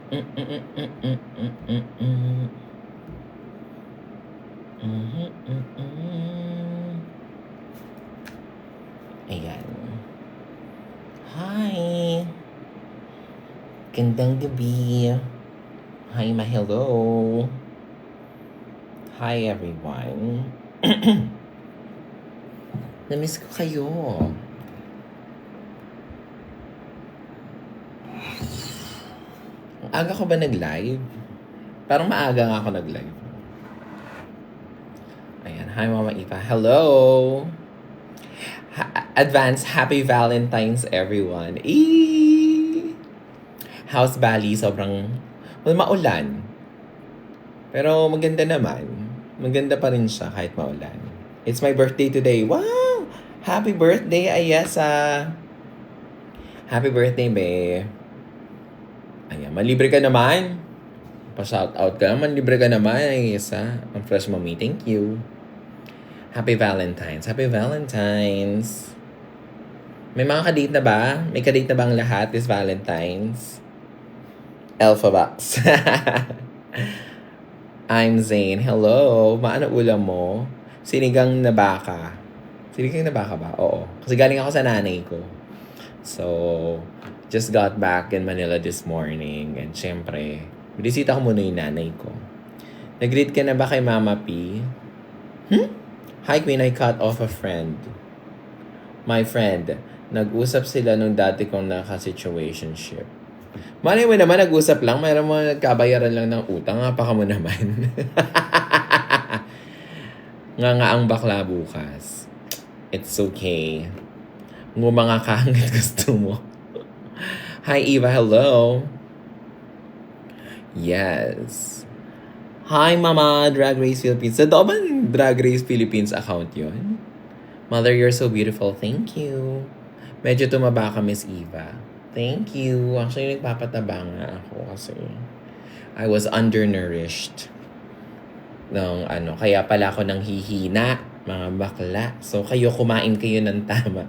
Mm, mm, mm, mm, mm, mm, mm. Mhm, mm, mm. Ayan. Hi! Gandang gabi. Hi, my hello. Hi, everyone. Namiss ko kayo. Ang aga ko ba nag-live? Parang maaga nga ako nag-live. Ayan. Hi, Mama Ipa. Hello! Advance Happy Valentine's, everyone. House Bali, sobrang maulan. Pero maganda naman. Maganda pa rin siya kahit maulan. It's my birthday today. Wow! Happy birthday, Ayesa! Happy birthday, be. Ayan, malibre ka naman. Pa-shoutout ka naman, libre ka naman, Ayesa. Ang fresh mommy, thank you. Happy Valentine's. Happy Valentine's. May mga kadate na ba? May kadate na ba ang lahat this Valentine's? Alpha Box. I'm Zane. Hello. Maano ulam mo? Sinigang na baka. Sinigang na baka ba? Oo. Kasi galing ako sa nanay ko. So, just got back in Manila this morning. And syempre, binisita ko muna yung nanay ko. Nag-greet ka na ba kay Mama P? Hi, Queen. I cut off a friend. My friend. Nag-usap sila nung dati kong naka-situationship. Malay mo naman, nag-usap lang. Mayroon mo nagkabayaran lang ng utang. Napaka mo naman. Nga ang bakla bukas. It's okay. Ngumanga ka hanggat gusto mo. Hi, Eva. Hello. Yes. Hi, Mama. Drag Race Philippines. Sa doon Drag Race Philippines account yun? Mother, you're so beautiful. Thank you. Medyo tumaba ka, Miss Eva. Thank you. Actually, nagpapataba nga ako kasi I was undernourished. Kaya pala ako nang hihina, mga bakla. So, kayo kumain kayo ng tama.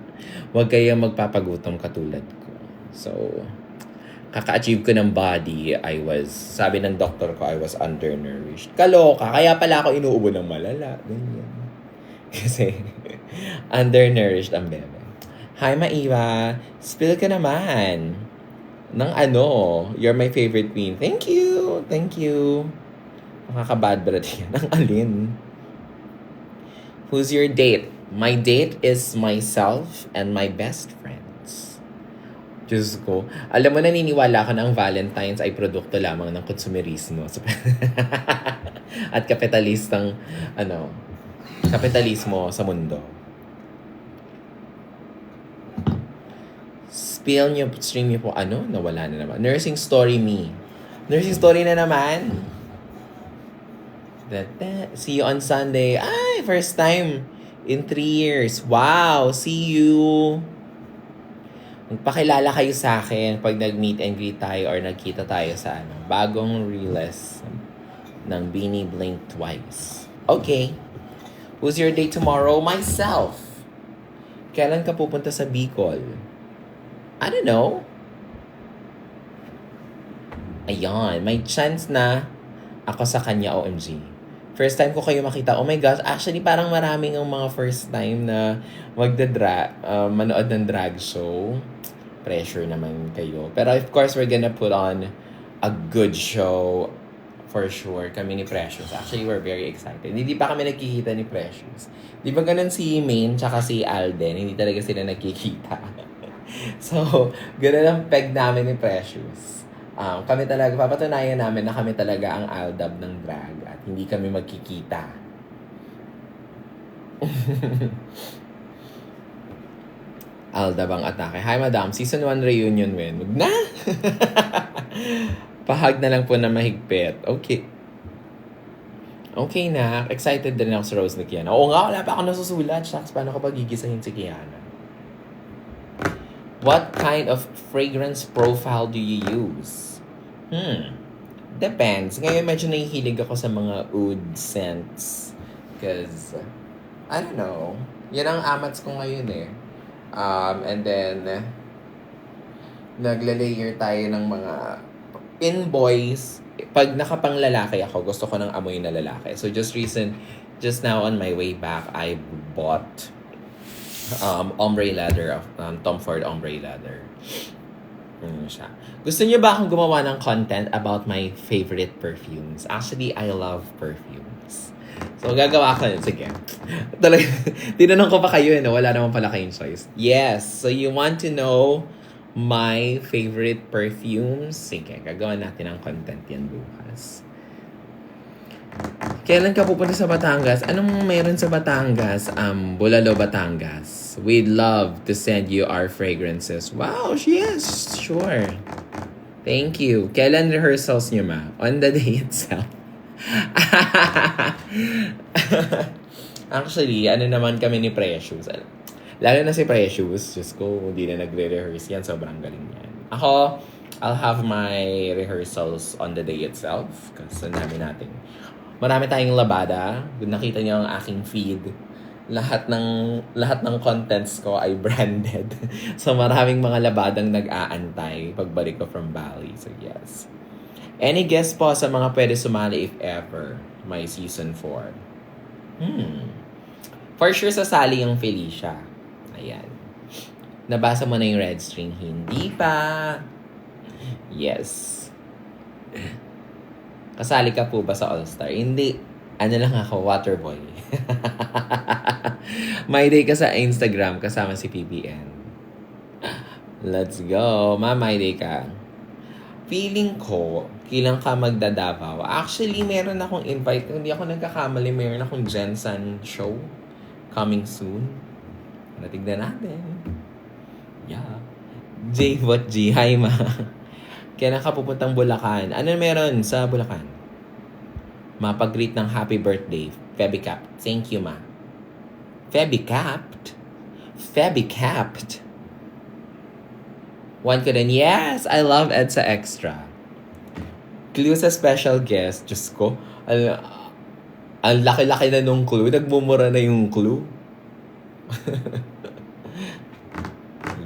Huwag kayong magpapagutom katulad ko. So, kaka-achieve ko ng body, sabi ng doktor ko, I was undernourished. Kaloka, kaya pala ako inuubo ng malala. Ganyan. Kasi, undernourished ang bebe. Hi, Maiva. Spill ka naman. Ng you're my favorite queen. Thank you. Thank you. Makaka-bad breath yan. Ang alin. Who's your date? My date is myself and my best friends. Diyos ko. Alam mo, naniniwala ka na ang Valentine's ay produkto lamang ng konsumerismo. At kapitalismo sa mundo. Stream niyo po, nawala na naman. Nursing Story Me. Nursing Story na naman. See you on Sunday. Ay, first time in 3 years. Wow, see you. Magpakilala kayo sa akin pag nag-meet and greet tayo or nagkita tayo sa bagong Reels ng Beanie Blink Twice. Okay. Who's your date tomorrow? Myself. Kailan ka pupunta sa Bicol? I don't know. Ayan, may chance na ako sa kanya, OMG. First time ko kayo makita. Oh my gosh, actually parang maraming ang mga first time na manood ng drag show. Pressure naman kayo. Pero of course, we're gonna put on a good show for sure. Kami ni Precious. Actually, we're very excited. Hindi pa kami nagkikita ni Precious. Di ba ganun si Maine tsaka si Alden? Hindi talaga sila nagkikita. So, ganun ang peg namin ni Precious. Kami talaga, papatunayan namin na kami talaga ang Aldab ng drag at hindi kami magkikita. Aldab ang atake. Hi, Madam. Season 1 reunion win. Wag na! Pahag na lang po na mahigpit. Okay. Okay na. Excited din ako sa Rose ni Kiana. Oo nga, wala pa ako nasusulat. Shucks, paano ko pagigisahin si Kiana? What kind of fragrance profile do you use? Depends. Ngayon medyo nahihilig ako sa mga oud scents. Because, I don't know. Yan ang amats ko ngayon eh. And then, nagle-layer tayo ng mga in boys, pag nakapanglalaki ako, gusto ko ng amoy na lalaki. So just now on my way back, I bought ombre leather of Tom Ford ombre leather. Siya. Gusto niyo ba akong gumawa ng content about my favorite perfumes? Actually, I love perfumes. So, gagawa ko yun. Sige. Talaga, tinanong ko pa kayo, no? Wala naman pala kayong choice. Yes. So, you want to know my favorite perfumes? Sige, gagawa natin ang content yan bukas. Kailan ka pupunta sa Batangas? Anong meron sa Batangas? Bulalo, Batangas. We'd love to send you our fragrances. Wow, yes, sure. Thank you. Kailan rehearsals niyo, ma? On the day itself. Actually, ano naman kami ni Precious. Lalo na si Precious. Diyos ko, hindi na nagre-rehearse yan. Sobrang galing yan. Ako, I'll have my rehearsals on the day itself. Kasi marami tayong labada. Kung nakita niyo ang aking feed, lahat ng contents ko ay branded. So maraming mga labadang nag-aantay pagbalik ko from Bali. So yes. Any guess po sa mga pwede sumali if ever my season 4? For sure sasali yung Felicia. Ayan. Nabasa mo na yung red string? Hindi pa. Yes. Kasali ka po ba sa All-Star? Hindi. Ano lang ako, Waterboy. My day ka sa Instagram kasama si PBN. Let's go. My day ka. Feeling ko, kailan ka magdadavaw. Actually, meron akong invite. Hindi ako nagkakamali. Meron akong Jensen show coming soon. Natignan natin. Yeah. J. What G? Hi, ma. Kailan ka pupuntang Bulacan? Ano meron sa Bulacan? Mapag-greet ng happy birthday. Febicap. Thank you, ma. Febicapped? Febicapped. One ko din. Yes! I love EDSA Extra. Clue sa special guest. Diyos ko. Ang laki-laki na nung clue. Nagmumura na yung clue.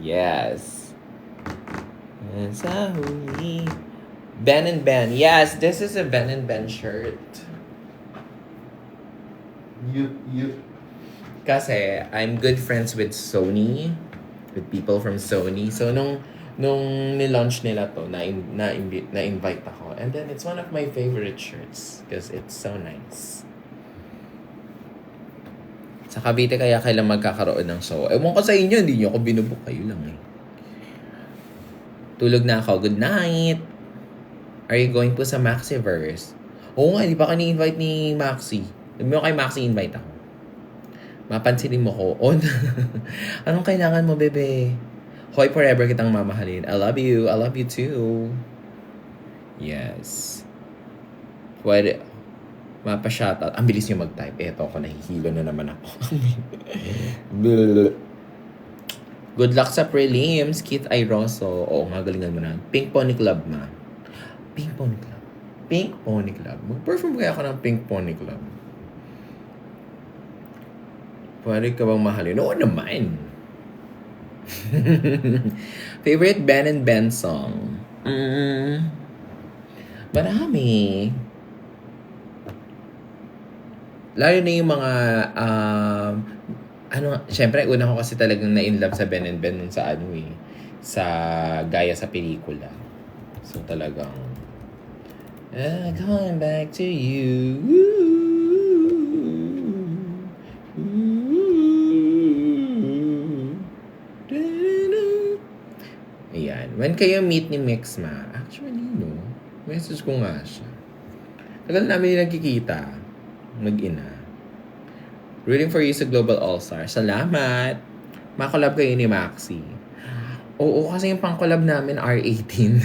Yes. Sa huli. Ben and Ben. Yes, this is a Ben and Ben shirt. Kasi I'm good friends with Sony, with people from Sony. So nung ni-launch nila to, na-invite ako. And then it's one of my favorite shirts because it's so nice. Sa Cavite kaya kailan magkakaroon ng show? Ewan ko sa inyo, hindi nyo ako binubuk, kayo lang eh. Tulog na ako. Good night. Are you going po sa Maxiverse? Oo nga, hindi pa ka ni-invite ni Maxi. Sabi mo kay Maxi, invite ako. Mapansinin mo ko. Oh, anong kailangan mo, bebe? Hoy, forever kitang mamahalin. I love you. I love you too. Yes. Pwede. Mapa-shoutout. Ang bilis niyo mag-type. Eto ako, nahihilo na naman ako. Good luck sa prelims, Keith Airoso. Oo nga, galingan mo na. Pink Pony Club, ma. Pink Pony Club. Pink Pony Club. Mag-perform kaya ako ng Pink Pony Club. Pwede ka bang mahalin? Oo naman. Favorite Ben and Ben song? Marami. Lalo na yung mga syempre, una ko kasi talagang na-inlove sa Ben and Ben sa sa gaya sa pelikula. So talagang going back to you. Ayan. When kayo meet ni Mix, ma? Actually, no. Message ko nga siya. Tagal namin nagkikita. Mag-ina. Rooting for you sa Global All-Star. Salamat! Makolab kayo ni Maxi. Oo, kasi yung pang-collab namin, R18.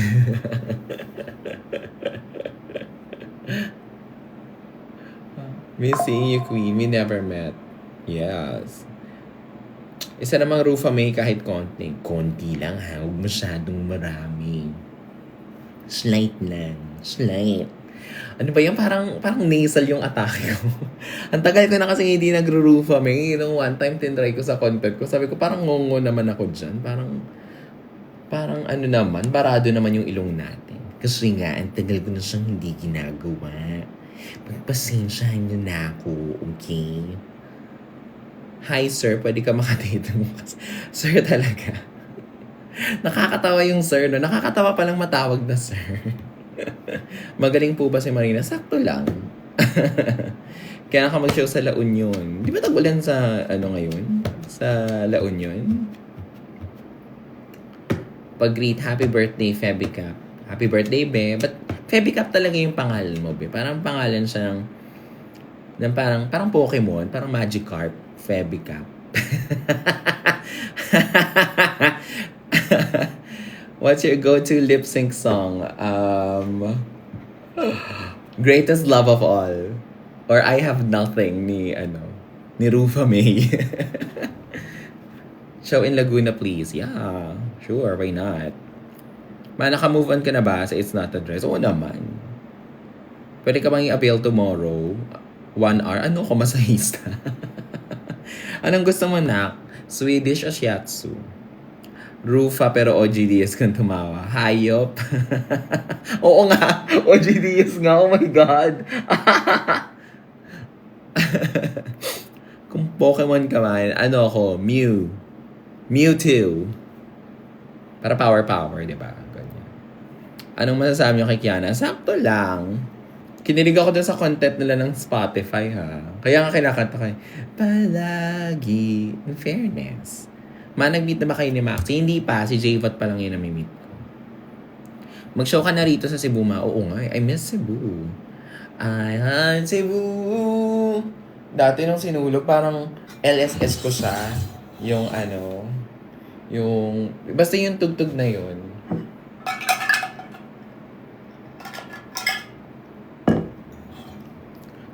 Missing you, Queen. We never met. Yes. Isa namang Rufa May kahit konti. Konti lang ha. Huwag masyadong marami. Slight lang. Slight. Ano ba yan? Parang nasal yung atake ko. Ang tagal ko na kasi hindi nagro-Rufa May. Nung one time tinry ko sa content ko, sabi ko parang ngongo naman ako dyan. Parang ano naman, barado naman yung ilong natin. Kasi nga, ang tagal ko na siyang hindi ginagawa. Pagpasensyahan niyo na ako, okay? Hi, sir. Pwede ka makadate mo. Sir talaga. Nakakatawa yung sir, no? Nakakatawa palang matawag na sir. Magaling po ba si Marina? Sakto lang. Kaya ka mag-show sa La Union. Di ba tag-ulan sa, ngayon? Sa La Union? Pag-greet, happy birthday, Febicap. Happy birthday, be. But Febicap talaga yung pangalan mo, be. Parang pangalan siya ng parang Pokemon. Parang Magikarp. Febicap. What's your go-to lip sync song? Greatest Love of All. Or I Have Nothing ni Rufa May. Show in Laguna, please. Yeah, sure, why not? Naka-move on ka na ba sa It's Not a Dress? Oo naman. Pwede ka bang i-avail tomorrow? 1 hour? Ano ko, masahista? Anong gusto mo, nak? Swedish o shiatsu? Rufa pero OGDS kang tumawa. Hayop. Oo nga. OGDS nga. Oh my God. Kung Pokemon ka man, ako? Mewtwo. Para power, di ba? Ganyan. Anong masasabi niyo kay Kiana? Sakto lang. Kinilig ako dun sa content nila ng Spotify, ha? Kaya nga kinakanta ko, palagi. In fairness. Nag-meet na ba kayo ni Maxi? Hindi pa. Si J-Vot pa lang yun na meet ko. Mag-show ka na rito sa Cebu, ma. Oo nga, I miss Cebu. I love Cebu. Dati nung sinulog, parang LSS ko siya. Basta yung tugtog na yun.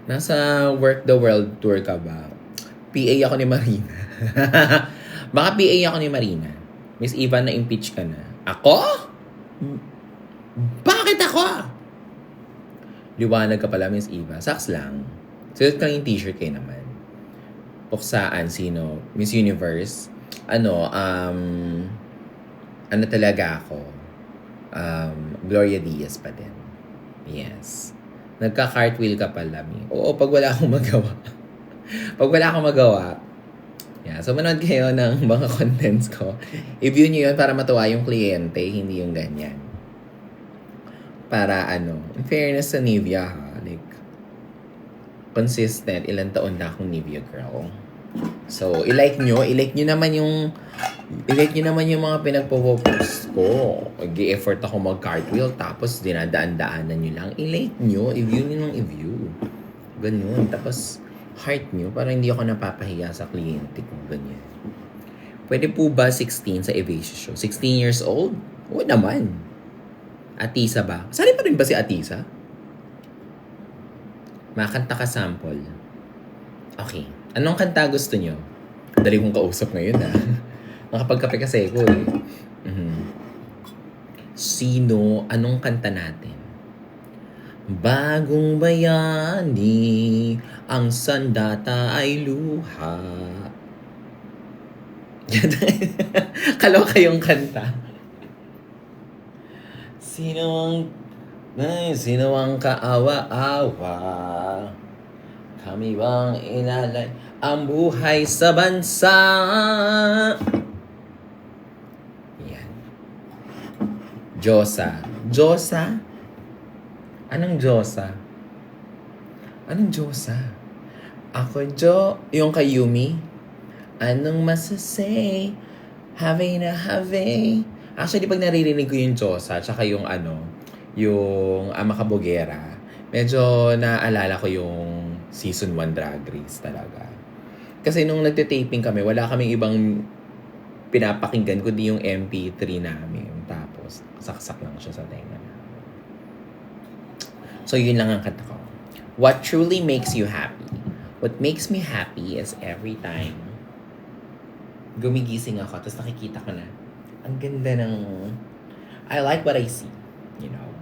Nasa Work the World Tour ka ba? PA ako ni Marina. Baka PA ako ni Marina. Miss Eva, na-impeach ka na. Ako? Bakit ako? Liwanag ka pala, Miss Eva. Saks lang. Suot ka yung t-shirt kayo naman. Puksaan, sino? Miss Universe? Talaga ako? Gloria Diaz pa din. Yes. Nagka-cartwheel ka pala, Mi. Oo, pag wala akong magawa. Yeah, so manood kayo ng mga contents ko. I-view nyo yun para matuwa yung kliyente, hindi yung ganyan. Para in fairness sa Nivea, ha? Like, consistent, ilang taon na akong Nivea girl. So, i-like nyo naman yung mga pinagpo-post ko. Nag-i-effort ako mag-cartwheel, tapos dinadaan-daanan nyo lang. I-like nyo, i-view nyo ng i-view. Ganun. Tapos, heart nyo, para hindi ako napapahiya sa kliyente ko. Ganyan. Pwede po ba 16 sa Evasion Show? 16 years old? Oo naman. Atisa ba? Sali pa rin ba si Atisa? Makanta ka sample. Okay. Anong kanta gusto nyo? Dali kong kausap ngayon, ha? Nakapagkape kasi ako, eh. Sino? Anong kanta natin? Bagong bayani, ang sandata ay luha. Kaloka yung kanta. Sino ang kaawa-awa? Kami bang inalay ang buhay sa bansa? Yan. Diyosa. Anong Diyosa? Ako, yung kay Yumi. Anong masasay? Have. Actually, pag naririnig ko yung Diyosa, tsaka yung yung Makabugera, medyo naaalala ko yung Season 1 Drag Race talaga. Kasi nung nagte-taping kami, wala kaming ibang pinapakinggan kundi yung MP3 namin. Tapos, saksak lang siya sa tenga namin. So, yun lang ang kanta ko. What truly makes you happy? What makes me happy is every time gumigising ako, tapos nakikita ko na, ang ganda ng... I like what I see.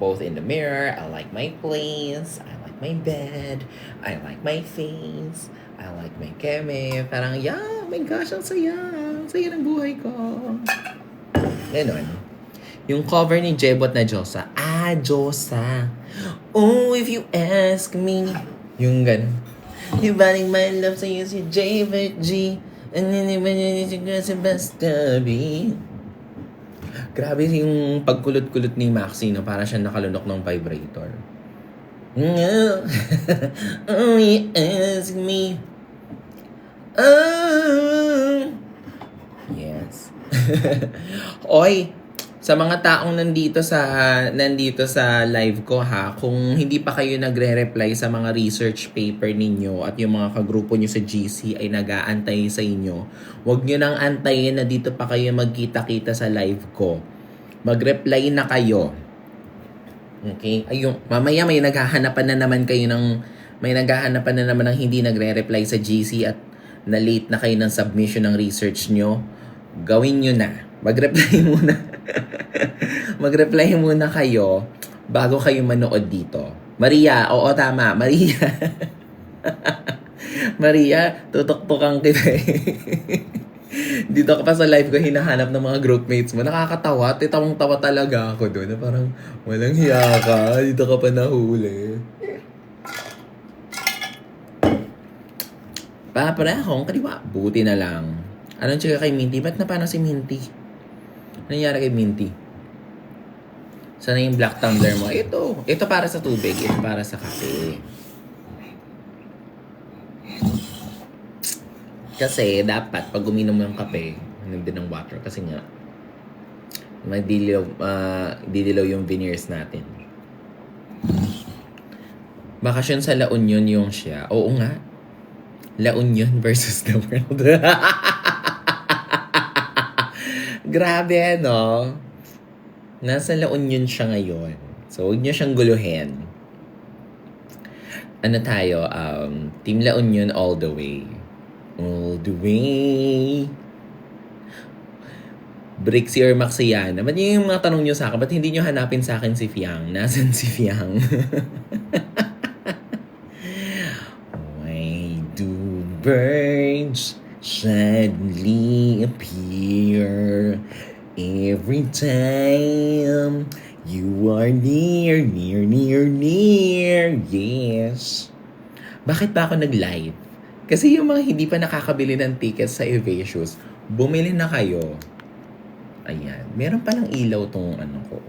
Both in the mirror, I like my place, I like my bed, I like my face, I like my keme. Parang, yeah, oh my gosh, ang saya. Ang saya ng buhay ko. Ganon. Yung cover ni Jebot na Diyosa, Diyosa. Oh, if you ask me. Yung ganun. Ibaling my love sa'yo si J. G. And then iba niya si Basta B. Grabe yung pagkulot-kulot ni Maxi, no? Para siya nakalunok ng vibrator. Oh, you ask me. Oh. Yes. Oy, sa mga taong nandito sa live ko ha, kung hindi pa kayo nagre-reply sa mga research paper ninyo at yung mga kagrupo nyo sa GC ay nag-aantay sa inyo, huwag nyo nang antayin na dito pa kayo magkita-kita sa live ko. Mag-reply na kayo. Okay? Ayun, mamaya may naghahanapan na naman ng hindi nagre-reply sa GC at na late na kayo ng submission ng research nyo. Gawin nyo na. Mag-reply muna. Mag-reply muna kayo bago kayo manood dito. Maria, oo tama. Maria. Maria, tutok-tukang kita eh. Dito ka pa sa live ko hinahanap ng mga groupmates mo. Nakakatawa. Tawang-tawa talaga ako doon. Parang walang hiya ka. Dito ka pa nahuli. Paparehong kaliwa. Buti na lang. Anong tsaka kay Minty? Ba't na paano si Minty? Ano nangyari kay Minty? Sana yung black tumbler mo? Ito para sa tubig. Ito para sa kape. Kasi dapat pag uminom ng kape, uminom din ng water. Kasi nga, didilaw yung veneers natin. Bakasyon sa La Union yung siya. Oo nga. La Union versus the world. Grabe, no? Nasa La Union siya ngayon. So, huwag niyo siyang guluhin. Ano tayo? Team La Union all the way. All the way. Brixie or Maxiana. Ba't yung mga tanong nyo sa akin? Ba't hindi nyo hanapin sa akin si Fiang? Nasaan si Fiang? Why do birds suddenly appear every time you are near? Yes. Bakit ba ako nag-live? Kasi yung mga hindi pa nakakabili ng tickets sa Evasius, bumili na kayo. Ayan. Meron palang ilaw tong ano ko.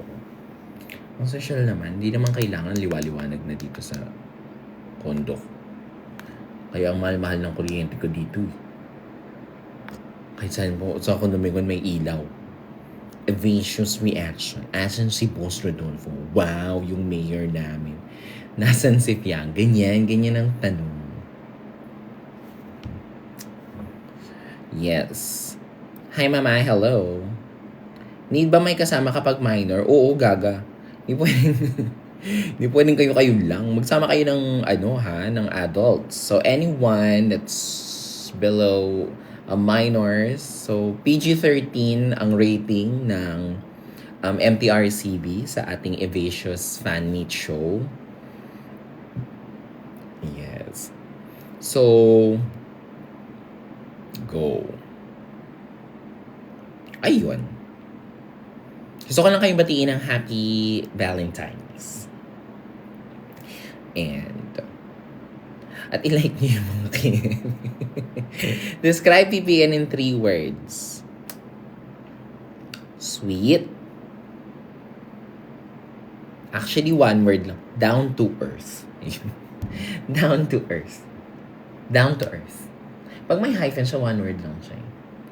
Ang social naman, hindi naman kailangan liwaliwanag na dito sa kondo. Kaya ang mahal-mahal ng kuryente ko dito. Kahit saan po, sa kondomingon may ilaw. Evasius reaction. Asan si Boss Rodolfo? Wow, yung mayor namin. Nasaan si Piang? Ganyan ang tanong. Yes. Hi, Mama. Hello. Need ba may kasama kapag minor? Oo, gaga. Hindi pwedeng kayo lang. Magsama kayo ng, ng adults. So, anyone that's below minors. So, PG-13 ang rating ng MTRCB sa ating Evasius Fan Meet Show. Yes. So, go. Ayun. Gusto ko lang kayong batiin ng Happy Valentine's. At i-like niyo yung mga Describe PPN in 3 words. Sweet. Actually, 1 word lang. Down to earth. Down to earth. Down to earth. Pag may hyphen siya, 1 word lang siya.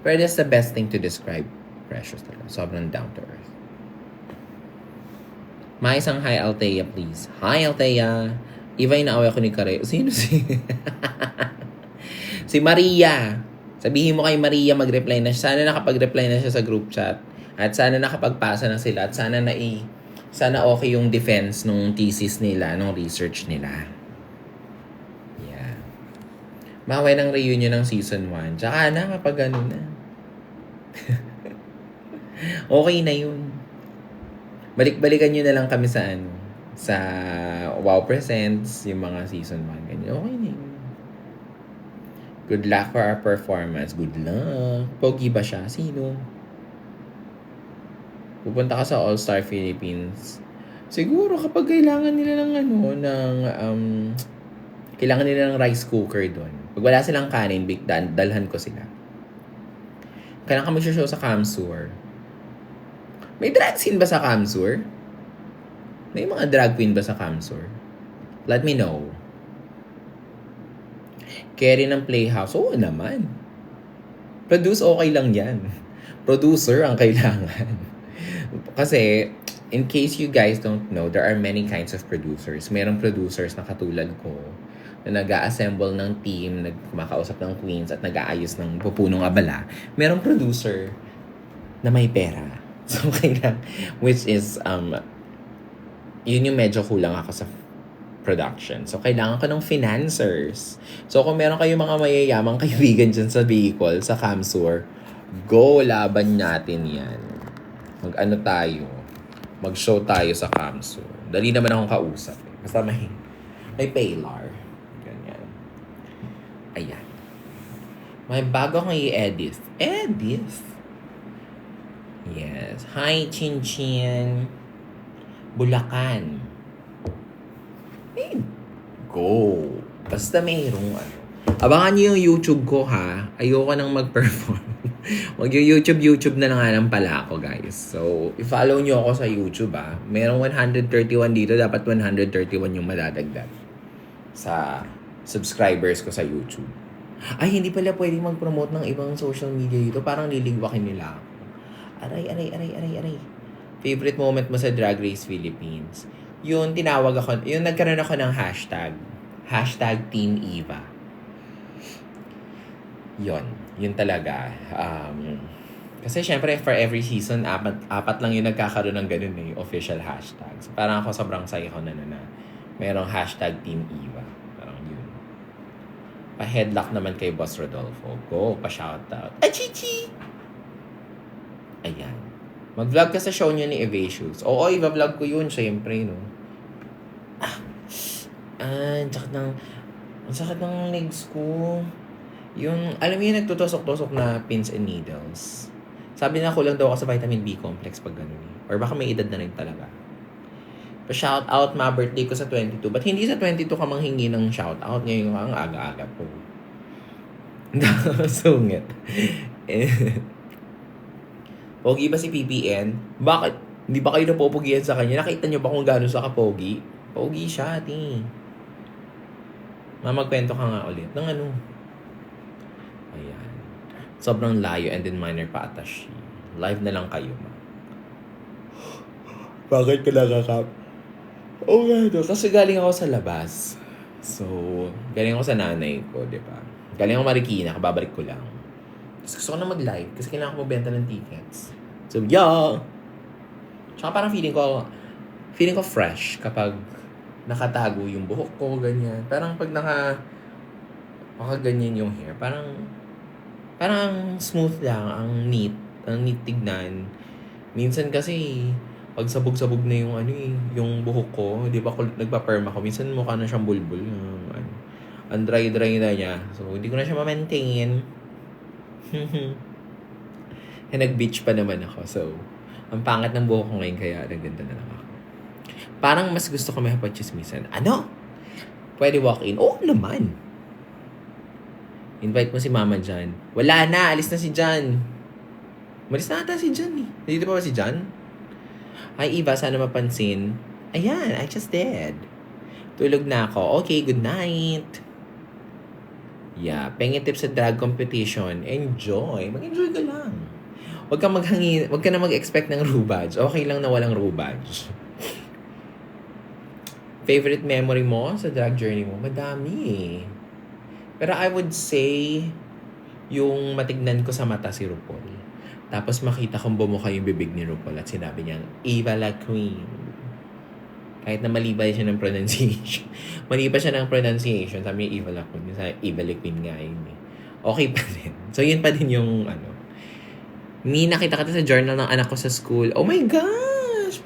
Pero that's the best thing to describe Precious talaga. Sobrang down to earth. May isang hi, Althea, please. Hi, Althea. Iba yung naaway ako ni Kare. Sino si... si Maria. Sabihin mo kay Maria mag-reply na siya. Sana nakapag-reply na siya sa group chat. At sana nakapagpasa na sila. At sana sana okay yung defense nung thesis nila, nung research nila. Yeah. Mahaway ng reunion ng season 1. Tsaka na kapag ano na. Okay na yun. Balik-balikan nyo na lang kami sa sa Wow Presents, yung mga season 1. Ganyan. Okay na yun. Good luck for our performance. Good luck. Pogi ba siya? Sino? Pupunta ka sa All-Star Philippines. Siguro kapag kailangan nila ng kailangan nila ng rice cooker doon. Pag wala silang kanin, dalhan ko sila. Kailangan kami show sa Camsur. May drag scene ba sa Camsur? May mga drag queen ba sa Camsur? Let me know. Carry ng Playhouse. Oo naman. Produce, okay lang yan. Producer ang kailangan. Kasi, in case you guys don't know, there are many kinds of producers. Merong producers na katulad ko na nag-a-assemble ng team, kumakausap ng queens at nag-aayos ng pupunong abala. Merong producer na may pera. So, kailangan, which is, yun yung medyo kulang ako sa production. So, kailangan ko ng financers. So, kung meron kayong mga mayayamang kaibigan dyan sa vehicle, sa Camsur, go, laban natin yan. Mag-ano tayo? Mag-show tayo sa Camsur. Dali naman akong kausap. Basta may paylar. Ganyan. Ayan. May bago akong i-edit. Edit? Yes. Hi, Chin Chin. Bulacan. Go. Basta mayroong Abangan niyo yung YouTube ko, ha? Ayoko nang mag-perform. Mag-YouTube na lang nga pala ako, guys. So, i-follow niyo ako sa YouTube, ha? Merong 131 dito. Dapat 131 yung madadagdag sa subscribers ko sa YouTube. Ay, hindi pala pwedeng mag-promote ng ibang social media dito. Parang liligwakin nila ako. Aray. Favorite moment mo sa Drag Race Philippines? Yun, nagkaroon ako ng hashtag. Hashtag Team Eva. Yun talaga. Kasi syempre, for every season, apat lang yung nagkakaroon ng ganun official hashtag. So, parang ako sobrang saya ko na merong hashtag Team Eva. Parang yun. Pa-headlock naman kay Boss Rodolfo. Go, pa-shoutout. Achichi! Ayan. Mag-vlog ka sa show niyo ni Evasius. Oo, i-vlog ko yun, syempre, no? Ang sakit ng legs ko. Yung, alam mo yung nagtutusok-tusok na pins and needles. Sabi na kulang daw ako sa vitamin B complex pag ganun. Or baka may edad na rin talaga. Pa-shoutout, birthday ko sa 22. Ba't hindi sa 22 ka manghingi ng shoutout? Ngayon ang aga-aga po. Sungit. Pogi ba si PPN? Bakit? Hindi ba kayo napopogihan sa kanya? Nakita niyo ba kung gano'n sa kapogi? Pogi siya, ati. Magkwento ka nga ulit. Ng ano? Ayan. Sobrang layo and then minor pa attache. Live na lang kayo, ma. Bakit ka nakakap? Oh, gano. Kasi galing ako sa labas. So, galing ako sa nanay ko, di ba? Galing ako Marikina, kababalik ko lang. Tapos gusto ko na mag-live kasi kailangan ko magbenta ng tickets. So, yeah! Tsaka parang feeling ko fresh kapag nakatago yung buhok ko, ganyan. Parang pag ganyan yung hair, parang smooth lang, ang neat tignan. Minsan kasi, pag sabog-sabog na yung yung buhok ko, di ba nagpa-perm ako, minsan mukha na siyang bulbul. Ang dry-dry na niya. So, hindi ko na siya ma-maintain. Nag-beach pa naman ako. So, ang pangat ng buhok ko ngayon kaya naganda na lang ako. Parang mas gusto ko may hapag-chismisan. Ano? Pwede walk-in? Oo naman. Invite mo si Mama Jan. Wala na. Alis na si Jan. Malis na ata si Jan eh. Nandito pa ba si Jan? Hi Eva, sana mapansin. Ayan, I just did. Tulog na ako. Okay, good night. Yeah, pengen tips sa drag competition. Enjoy. Mag-enjoy ka lang. Huwag ka na mag-expect ng rubage. Okay lang na walang rubage. Favorite memory mo sa drag journey mo? Madami eh. Pero I would say, yung matignan ko sa mata si RuPaul. Tapos makita kong bumuka yung bibig ni RuPaul at sinabi niyang, Eva la Queen. Kahit na mali ba siya ng pronunciation. Mali pa siya ng pronunciation. Sabi niya, Eva la Queen. Sabi, Eva la Queen nga yun eh. Okay pa din. So, yun pa din yung nakita ka sa journal ng anak ko sa school. Oh my gosh!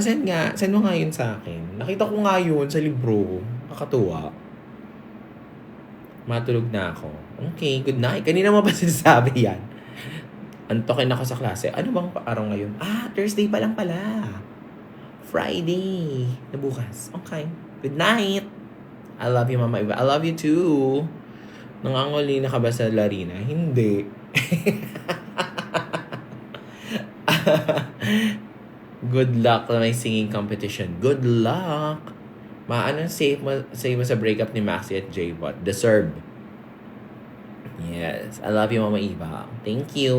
Send mo nga yun sa akin. Nakita ko nga yun sa libro. Nakatuwa. Matulog na ako. Okay, good night. Kanina mo pa sinasabi yan? Antokin ako sa klase. Ano bang araw ngayon? Thursday pa lang pala. Friday na bukas. Okay. Good night. I love you, Mama Iba. I love you too. Nangangolina ka ba sa Larina? Hindi. Good luck na may singing competition. Good luck. Anong say mo sa breakup ni Maxi at J-Bot? Deserve. Yes. I love you, Mama Iba. Thank you.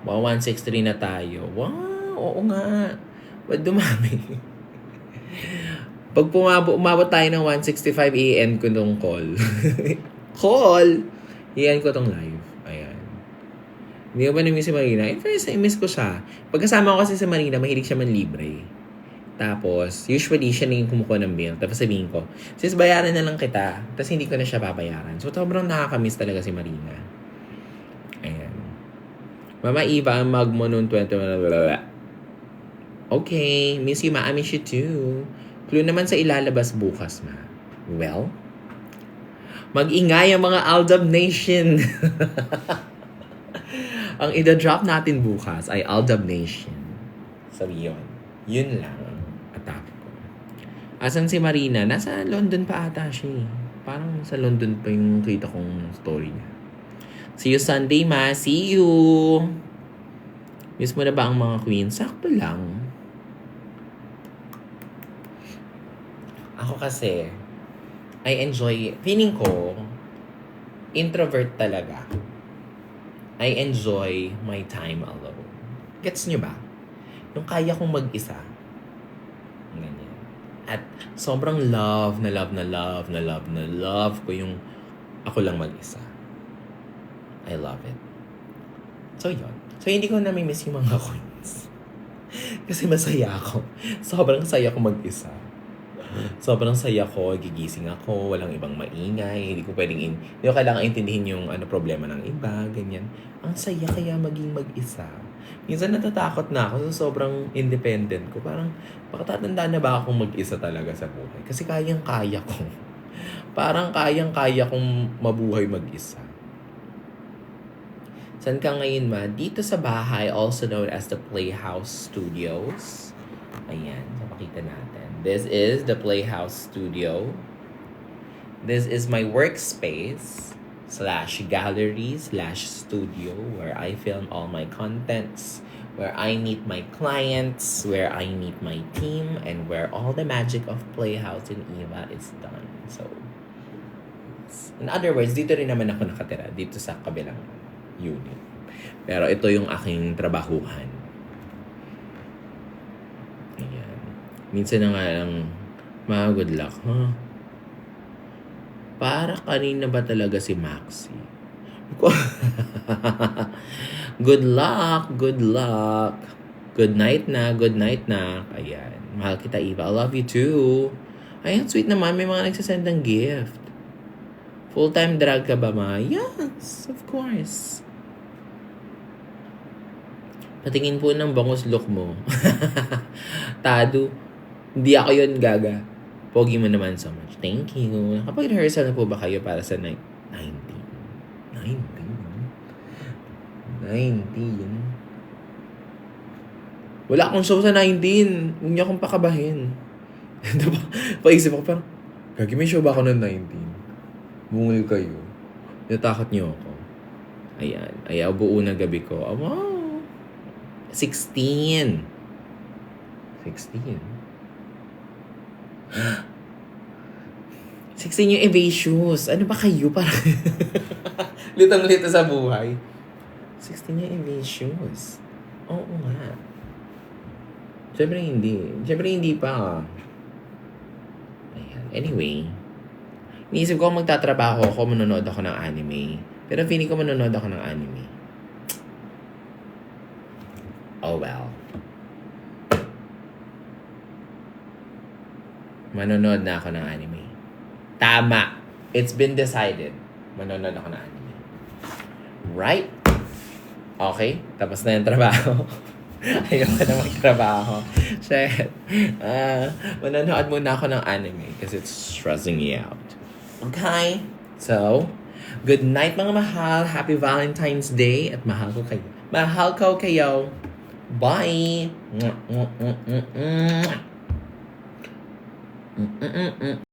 Wow, 163 na tayo. Wow, oo nga. Ba't dumami? Pag umabot tayo ng 165, i-end ko nung call. Call! I-end ko tong live. Ayan. Hindi ko ba na-miss si Marina? In fairness, i-miss ko siya. Pagkasama ko kasi si Marina, mahilig siya manlibre. Tapos, usually, siya na yung kumukuha ng bill. Tapos sabihin ko, sis, bayaran na lang kita. Tapos hindi ko na siya babayaran. So, sobrang nakakamiss talaga si Marina. Ayan. Mama Eva, ang mag mo noon 20... Okay, miss you, ma. I miss you too. Clue naman sa ilalabas bukas, ma. Well, mag-ingay ang mga Aldab Nation. Ang ida-drop natin bukas ay Aldab Nation. So, yun lang ang atake ko. Asan si Marina? Nasa London pa ata siya. Parang sa London pa yung kita kong story niya. See you Sunday, ma. See you! Miss mo na ba ang mga queen? Sakto lang. Ako kasi, I enjoy, feeling ko, introvert talaga. I enjoy my time alone. Gets nyo ba? Yung kaya kong mag-isa. Ganyan. At sobrang love ko yung ako lang mag-isa. I love it. So, yun. So, hindi ko nami-miss yung mga queens. Kasi masaya ako. Sobrang saya ko mag-isa. Sobrang saya ko, gigising ako, walang ibang maingay, hindi ko kailangan intindihin yung problema ng iba, ganyan. Ang saya kaya maging mag-isa. Minsan natatakot na ako sa sobrang independent ko. Parang, baka tatanda na ba akong mag-isa talaga sa buhay? Kasi kayang-kaya ko. Parang kayang-kaya kong mabuhay mag-isa. Saan ka ngayon, ma? Dito sa bahay, also known as the Playhouse Studios. Ayan, so makita natin. This is the Playhouse Studio. This is my workspace /gallery/studio where I film all my contents, where I meet my clients, where I meet my team, and where all the magic of Playhouse in Eva is done. So, in other words, dito rin naman ako nakatira, dito sa kabilang unit. Pero ito yung aking trabahuhan. Minsan na nga lang, good luck, huh? Para kanina ba talaga si Maxi? Good luck. Good night na. Ayan. Mahal kita, Eva. I love you too. Ayan, sweet naman. May mga nagsasend ng gift. Full-time drag ka ba, ma? Yes, of course. Patingin po ng bangos look mo. Tado. Hindi ako yun, gaga. Pogi mo naman so much. Thank you. Nakapag-rehearsal na po ba kayo para sa 19? Wala akong show sa 19. Huwag niyo akong pakabahin. Diba? Paisip ako parang, gagi, may show ba ako ng 19? Bungol kayo. Natakot niyo ako. Ayan. Ayaw, buo na gabi ko. Oh, wow. 16 yung evasious. Ano ba kayo? Parang litong-lito sa buhay. 16 yung evasious. Oo nga. Siyempre hindi pa. Ayan. Anyway. Iniisip ko magtatrabaho ako, manonood ako ng anime. Pero feeling ko manonood ako ng anime. Oh well. Manonood na ako ng anime. Tama. It's been decided. Manonood ako ng anime. Right? Okay? Tapos na yung trabaho. Ayoko na magtrabaho. Shit. Manonood muna ako ng anime kasi it's stressing me out. Okay? So, good night mga mahal. Happy Valentine's Day at mahal ko kayo. Mahal ko kayo. Bye!